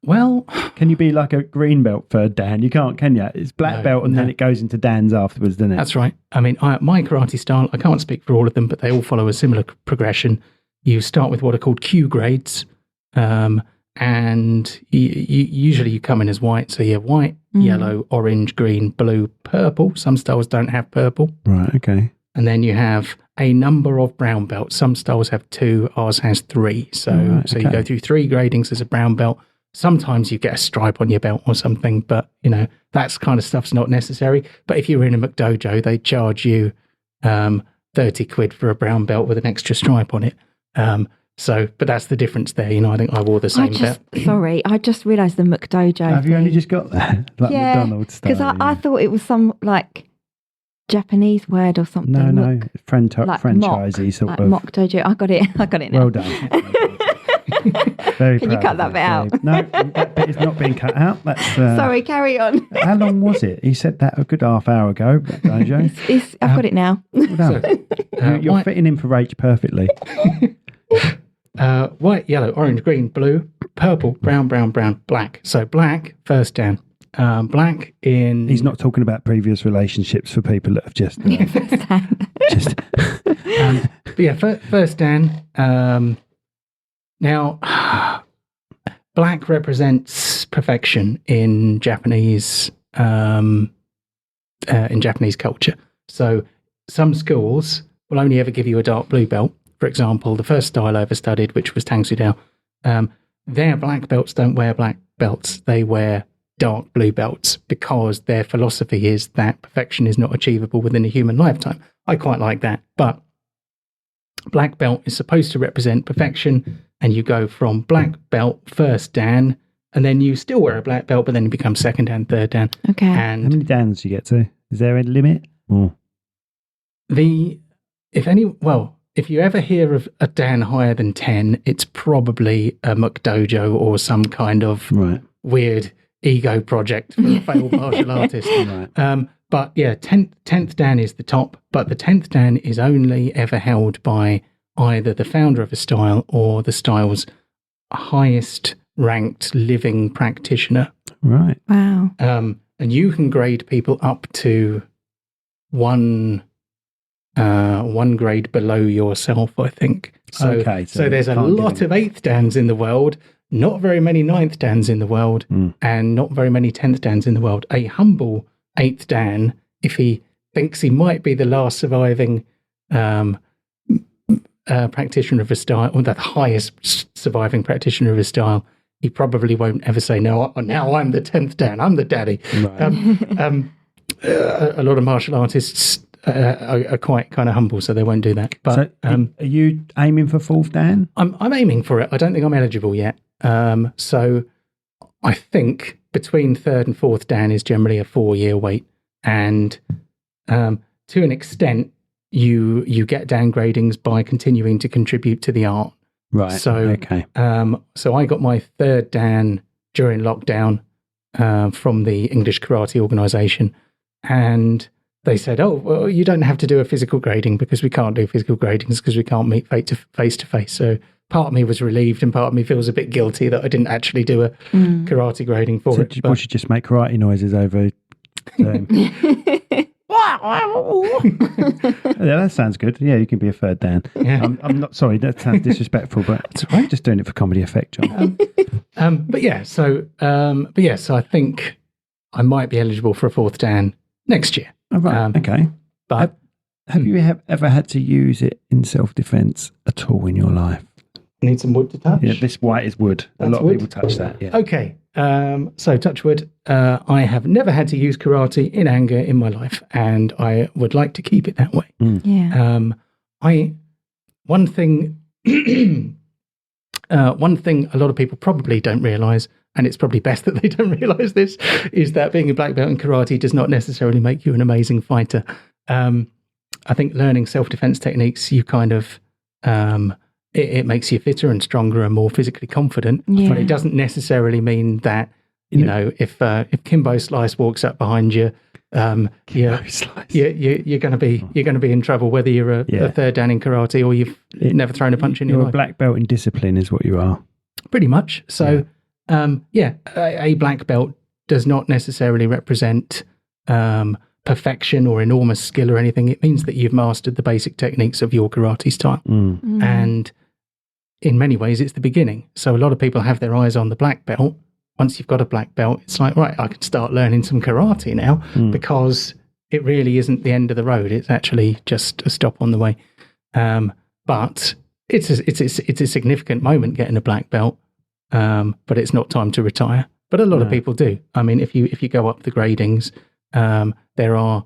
Well... Can you be like a green belt third Dan? You can't, can you? It's black belt and then it goes into Dans afterwards, doesn't it? That's right. I mean, my karate style, I can't speak for all of them, but they all follow a similar progression. You start with what are called Q grades, and usually you come in as white. So you have white, yellow, orange, green, blue, purple. Some styles don't have purple. Right, okay. And then you have a number of brown belts. Some styles have 2, ours has 3. So you go through 3 gradings as a brown belt. Sometimes you get a stripe on your belt or something, but, that's kind of stuff's not necessary. But if you're in a McDojo, they charge you 30 quid for a brown belt with an extra stripe on it. But that's the difference there. I think I wore the same belt. Sorry, I just realised the McDojo Have you only just got that? Like McDonald's style? Because I thought it was some, Japanese word or something. No, franchisee sort like of. mock dojo. I got it now. Well done. Very Can you proud cut of that bit out? Dave. No, that bit is not being cut out. That's Sorry, carry on. How long was it? He said that a good half hour ago, Jojo. I've got it now. Well done. You're fitting in for Rach perfectly. White, yellow, orange, green, blue, purple, brown, black. So black, first Dan. Black in... He's not talking about previous relationships for people that have just... but yeah, first Dan. Now, black represents perfection in Japanese culture. So some schools will only ever give you a dark blue belt. For example, the first style I ever studied, which was Tang Soo Dao, their black belts don't wear black belts. They wear dark blue belts because their philosophy is that perfection is not achievable within a human lifetime. I quite like that. But black belt is supposed to represent perfection, and you go from black belt, first Dan, and then you still wear a black belt, but then you become second Dan, third Dan. Okay. And how many Dans do you get to? Is there a limit? Or? If you ever hear of a Dan higher than 10, it's probably a McDojo or some kind of weird ego project for a failed martial artist. Right. But yeah, 10th Dan is the top, but the 10th Dan is only ever held by either the founder of a style or the style's highest ranked living practitioner. Right. Wow. And you can grade people up to one grade below yourself, I think. So there's a lot of 8th Dans in the world, not very many 9th Dans in the world, and not very many 10th Dans in the world. A humble 8th Dan, if he thinks he might be the last surviving practitioner of a style, or the highest surviving practitioner of a style, he probably won't ever say, no, now I'm the 10th Dan, I'm the daddy. Right. A lot of martial artists are quite kind of humble, so they won't do that. But are you aiming for 4th Dan? I'm aiming for it. I don't think I'm eligible yet. So I think between 3rd and 4th Dan is generally a 4-year wait, and to an extent, you get downgradings by continuing to contribute to the art. Right. So okay. So I got my 3rd Dan during lockdown from the English Karate Organisation, and they said, "Oh, well, you don't have to do a physical grading because we can't do physical gradings because we can't meet face to face." So part of me was relieved, and part of me feels a bit guilty that I didn't actually do a karate grading for it. We should just make karate noises over. Yeah, that sounds good. Yeah, you can be a 3rd Dan. Yeah. I'm not sorry. That sounds disrespectful, but it's all right. Just doing it for comedy effect, John. So I think I might be eligible for a 4th Dan next year. Oh, right. Okay. But have you ever had to use it in self-defense at all in your life? Need some wood to touch? Yeah, this white is wood. A lot of people touch that. Yeah. Okay. So touch wood. I have never had to use karate in anger in my life, and I would like to keep it that way. Yeah. One thing a lot of people probably don't realise, and it's probably best that they don't realise this, is that being a black belt in karate does not necessarily make you an amazing fighter. I think learning self-defense techniques, you kind of it makes you fitter and stronger and more physically confident. Yeah. But it doesn't necessarily mean that if Kimbo Slice walks up behind you, you're going to be in trouble whether you're a 3rd Dan in karate or you've never thrown a punch in your life. You're a black belt in discipline, is what you are. Pretty much. So, a black belt does not necessarily represent perfection or enormous skill or anything. It means that you've mastered the basic techniques of your karate style. And in many ways, it's the beginning. So a lot of people have their eyes on the black belt. Once you've got a black belt, it's like, right, I can start learning some karate now because it really isn't the end of the road. It's actually just a stop on the way. But it's a significant moment getting a black belt, but it's not time to retire. But a lot of people do. I mean, if you go up the gradings, there are,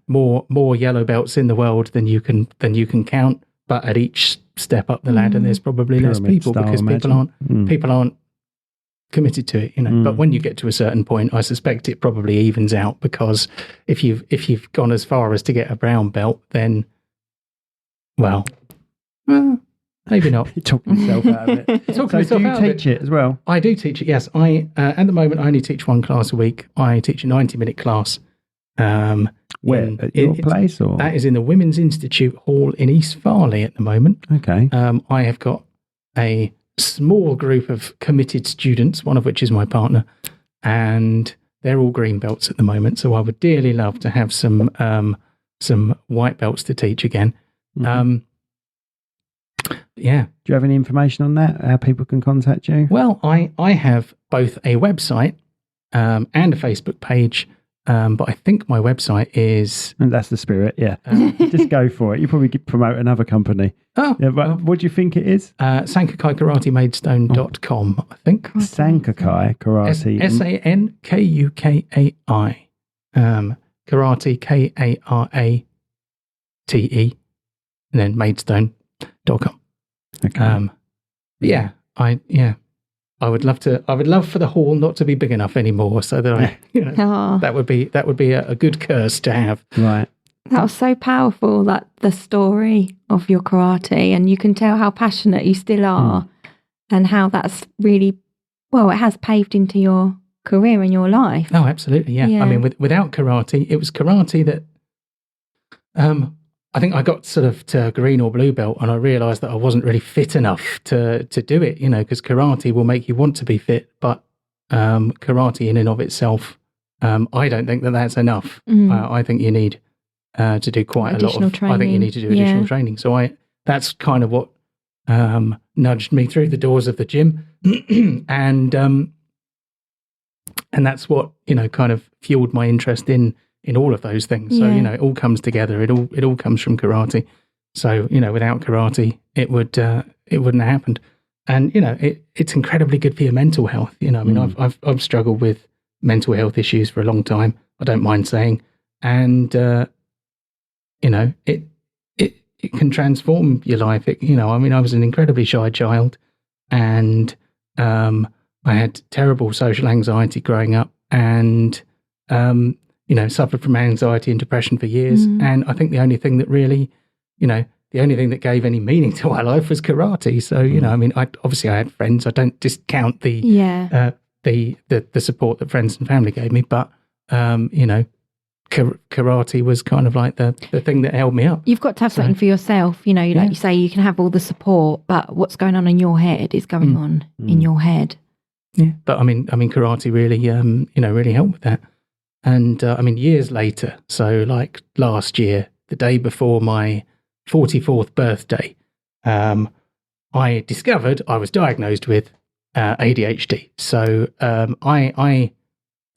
more yellow belts in the world than you can count. But at each step up the ladder, there's probably less people because people aren't committed to it, But when you get to a certain point, I suspect it probably evens out, because if you've gone as far as to get a brown belt, then Maybe not. You're talking yourself out of it. Talking So myself do out you of it. teach it as well? I do teach it, yes. At the moment, I only teach one class a week. I teach a 90-minute class. Where? At your place? Or? That is in the Women's Institute Hall in East Farley at the moment. Okay. I have got a small group of committed students, one of which is my partner, and they're all green belts at the moment. So I would dearly love to have some white belts to teach again. Yeah. Do you have any information on that? How people can contact you? Well, I have both a website and a Facebook page, but I think my website is... And that's the spirit, yeah. Just go for it. You probably could promote another company. Oh, yeah, but what do you think it is? SankakaiKarateMaidstone.com, I think. Sankakai Karate. SANKUKAI. Karate, KARATE, and then maidstone.com. Okay. I would love for the hall not to be big enough anymore, so that that would be a good curse to have. Right. That was so powerful, that the story of your karate, and you can tell how passionate you still are, and how that's really, it has paved into your career and your life. Oh, absolutely, yeah. I mean, without karate, it was karate that I think I got sort of to green or blue belt, and I realised that I wasn't really fit enough to do it, because karate will make you want to be fit, but karate in and of itself, I don't think that that's enough. I think you need to do quite a lot of training. I think you need to do additional training. So that's kind of what nudged me through the doors of the gym, and that's what kind of fueled my interest in all of those things. So it all comes together. It all comes from karate. So without karate, it wouldn't have happened. And it's incredibly good for your mental health. I mean, I've struggled with mental health issues for a long time. I don't mind saying, and it can transform your life. I mean, I was an incredibly shy child, and I had terrible social anxiety growing up, and suffered from anxiety and depression for years. And I think the only thing that really, the only thing that gave any meaning to my life was karate. So, I mean, I had friends. I don't discount the support that friends and family gave me, but, karate was kind of like the thing that held me up. You've got to have something for yourself. Like you say, you can have all the support, but what's going on in your head is going on in your head. Yeah. But I mean, karate really, really helped with that. And I mean, years later, so like last year, the day before my 44th birthday, I discovered I was diagnosed with ADHD. So I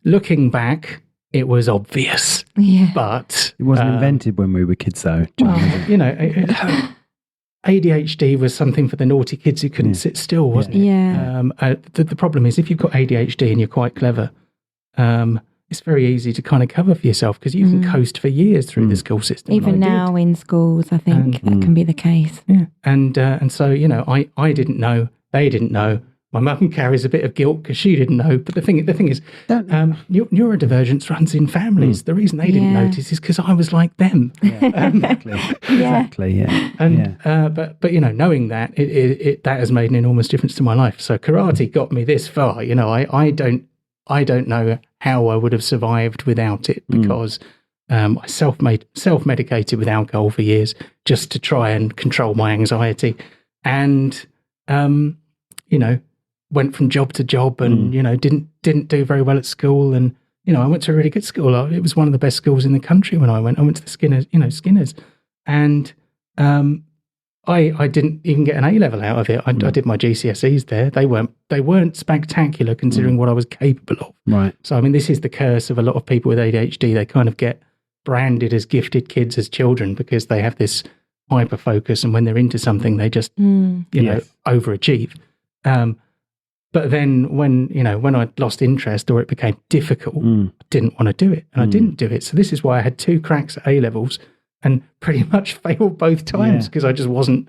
looking back, it was obvious. Yeah. But it wasn't invented when we were kids, though. Well, ADHD was something for the naughty kids who couldn't sit still, wasn't it? Yeah. The problem is, if you've got ADHD and you're quite clever, it's very easy to kind of cover for yourself, because you can coast for years through the school system. Even now in schools, I think that can be the case. Yeah, and so I didn't know, they didn't know. My mum carries a bit of guilt because she didn't know. But the thing is, neurodivergence runs in families. The reason they didn't notice is because I was like them. Yeah, exactly. Yeah. And but knowing that, it that has made an enormous difference to my life. So karate got me this far. I don't know how I would have survived without it, because I self-medicated with alcohol for years just to try and control my anxiety, and went from job to job, and didn't do very well at school, and I went to a really good school. It was one of the best schools in the country when I went. I went to the Skinners, and I didn't even get an A-level out of it. I did my GCSEs there. They weren't spectacular considering what I was capable of. Right. So I mean, this is the curse of a lot of people with ADHD. They kind of get branded as gifted kids as children because they have this hyper focus, and when they're into something, they just overachieve. But then when I lost interest or it became difficult, I didn't want to do it, and I didn't do it. So this is why I had 2 cracks at A-levels and pretty much failed both times, because I just wasn't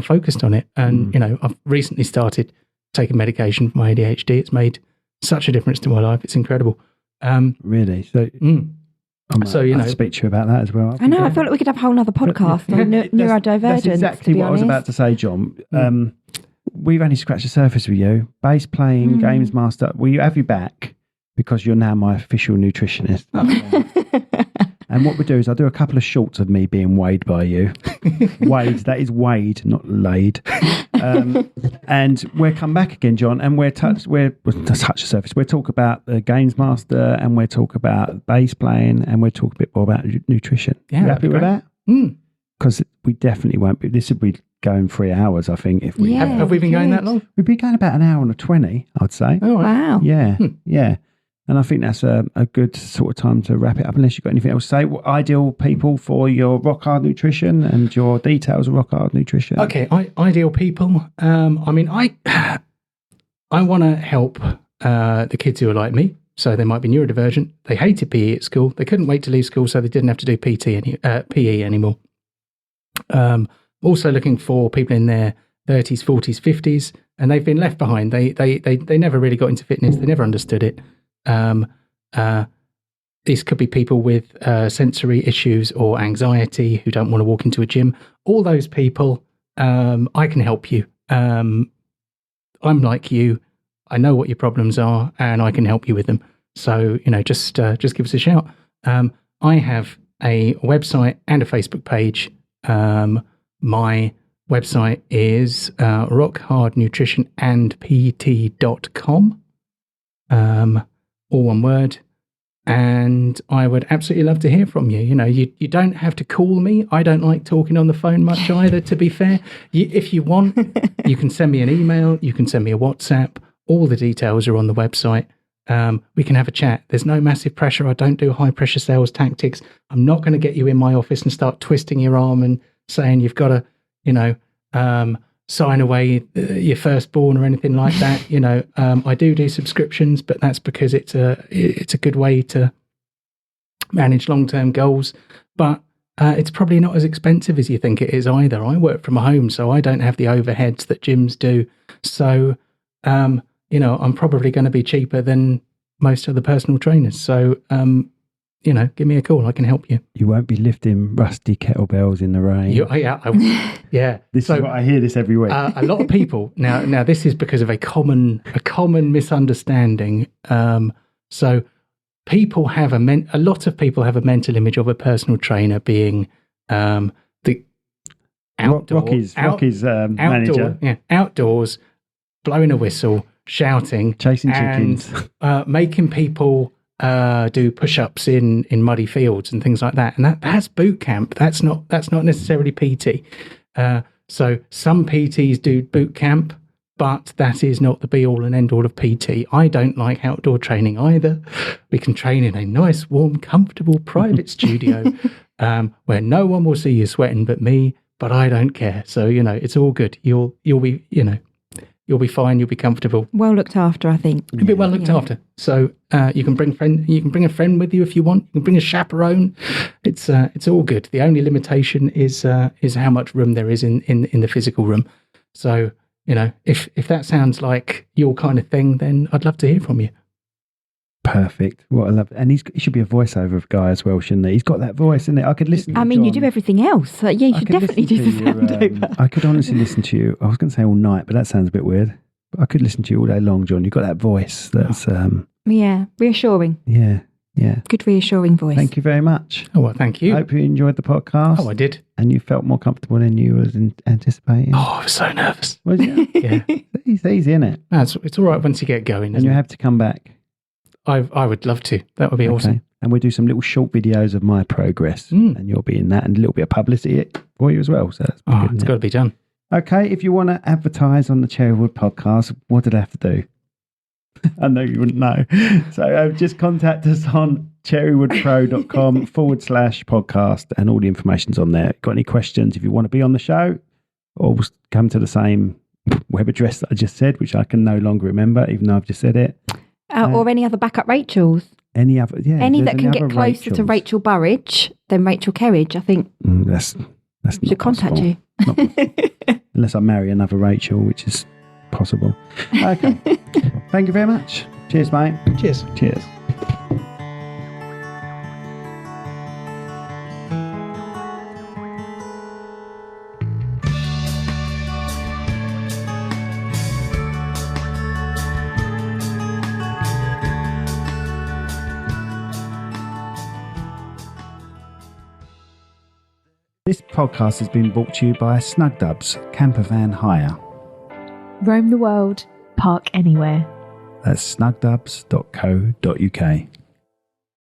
focused on it. And I've recently started taking medication for my ADHD. It's made such a difference to my life. It's incredible. Really? So So, you know, I'll speak to you about that as well. I know. I feel like we could have a whole other podcast on neurodivergence. That's exactly what I was about to say, John. We've only scratched the surface with you. Bass playing, games master. We have you back because you're now my official nutritionist. And what we do is I do a couple of shorts of me being weighed by you. Weighed, that is weighed, not laid. And we'll come back again, John, and we'll touch the surface. We'll talk about the games master, and we'll talk about bass playing, and we'll talk a bit more about nutrition. Yeah, you happy with that? Mm. Because we definitely won't be. This would be going 3 hours, I think. If we have we been going that long? We've been going about an hour and 20, I'd say. Oh, wow. Yeah, yeah. And I think that's a good sort of time to wrap it up, unless you've got anything else to say. What ideal people for your Rock Hard Nutrition and your details of Rock Hard Nutrition? Okay, ideal people. I mean, I want to help the kids who are like me. So they might be neurodivergent. They hated PE at school. They couldn't wait to leave school, so they didn't have to do PE anymore. Also looking for people in their 30s, 40s, 50s, and they've been left behind. They never really got into fitness. They never understood it. These could be people with sensory issues or anxiety who don't want to walk into a gym. All those people, I can help you. I'm like you. I know what your problems are, and I can help you with them. So, you know, just give us a shout. I have a website and a Facebook page. My website is rockhardnutritionandpt.com. All one word. And I would absolutely love to hear from you. You know, you don't have to call me. I don't like talking on the phone much either, to be fair. If you want, you can send me an email. You can send me a WhatsApp. All the details are on the website. We can have a chat. There's no massive pressure. I don't do high pressure sales tactics. I'm not going to get you in my office and start twisting your arm and saying you've got to, you know, sign away your firstborn or anything like that. You know, I do subscriptions, but that's because it's a good way to manage long-term goals. But it's probably not as expensive as you think it is either. I work from home, so I don't have the overheads that gyms do. So, you know, I'm probably going to be cheaper than most other personal trainers. So, you know, give me a call. I can help you. You won't be lifting rusty kettlebells in the rain. Yeah. This is what I hear this every week. A lot of people now. This is because of a common misunderstanding. So people have a lot of people have a mental image of a personal trainer being the Rocky's manager. Outdoors, blowing a whistle, shouting, chasing chickens, making people do push-ups in muddy fields and things like that. And that's boot camp. That's not necessarily PT. So some PTs do boot camp, but that is not the be-all and end-all of PT. I don't like outdoor training either. We can train in a nice, warm, comfortable private studio where no one will see you sweating but me, but I don't care. So, you know, it's all good. You'll be, you know, you'll be fine. You'll be comfortable. Well looked after, I think. You'll be well looked after. So you can bring a friend with you if you want. You can bring a chaperone. It's all good. The only limitation is how much room there is in the physical room. So, you know, if that sounds like your kind of thing, then I'd love to hear from you. Perfect. What I love, and he should be a voiceover guy as well, shouldn't he? He's got that voice, isn't it? I could listen. I mean, you do everything else. So yeah, you should definitely do the sound. I could honestly listen to you. I was going to say all night, but that sounds a bit weird. But I could listen to you all day long, John. You've got that voice. That's yeah, reassuring. Yeah. Good reassuring voice. Thank you very much. Oh well, thank you. I hope you enjoyed the podcast. Oh, I did. And you felt more comfortable than you was anticipating. Oh, I was so nervous. Was you? Yeah. It's easy, isn't it? It's all right once you get going. And you have to come back. I would love to. That would be awesome. And we'll do some little short videos of my progress, and you'll be in that, and a little bit of publicity for you as well. So that's good, it's got to be done. Okay, if you want to advertise on the Cherrywood podcast, what did I have to do? I know you wouldn't know. So just contact us on cherrywoodpro.com/podcast, and all the information's on there. Got any questions? If you want to be on the show, or come to the same web address that I just said, which I can no longer remember, even though I've just said it. Or any other backup Rachels. Any that can get closer to Rachel Burridge than Rachel Kerridge, I think. That's not should contact you. Unless I marry another Rachel, which is possible. Okay. Thank you very much. Cheers, mate. Cheers. This podcast has been brought to you by Snugdubs Camper Van Hire. Roam the world, park anywhere. That's snugdubs.co.uk.